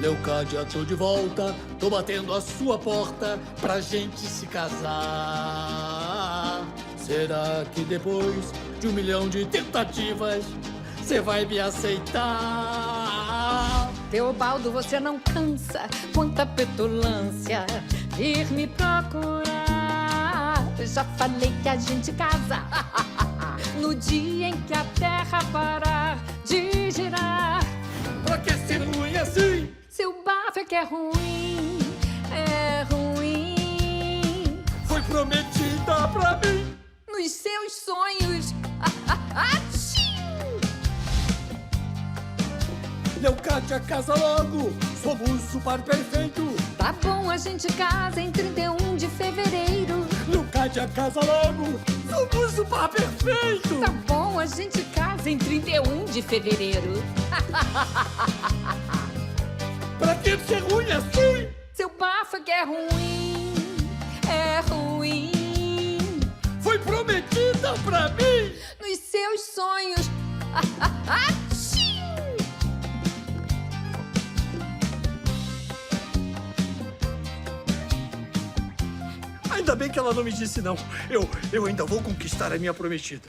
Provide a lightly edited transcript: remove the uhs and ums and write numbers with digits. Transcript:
Leocádia, tô de volta, tô batendo a sua porta pra gente se casar. Será que depois de 1 milhão de tentativas você vai me aceitar? Teobaldo, você não cansa, quanta petulância vir me procurar. Já falei que a gente casa no dia em que a terra parar de girar. Pra que ser ruim assim? Seu bafo é que é ruim, é ruim. Foi prometida pra mim. Nos seus sonhos. Leocádia, casa logo, somos o par perfeito. Tá bom, a gente casa em 31 de fevereiro. Leocádia, casa logo, somos o par perfeito. Tá bom, a gente casa em 31 de fevereiro. Pra que ser ruim assim? Seu bafo é que é ruim, é ruim. Foi prometida pra mim. Nos seus sonhos. Ainda bem que ela não me disse não. Eu ainda vou conquistar a minha prometida.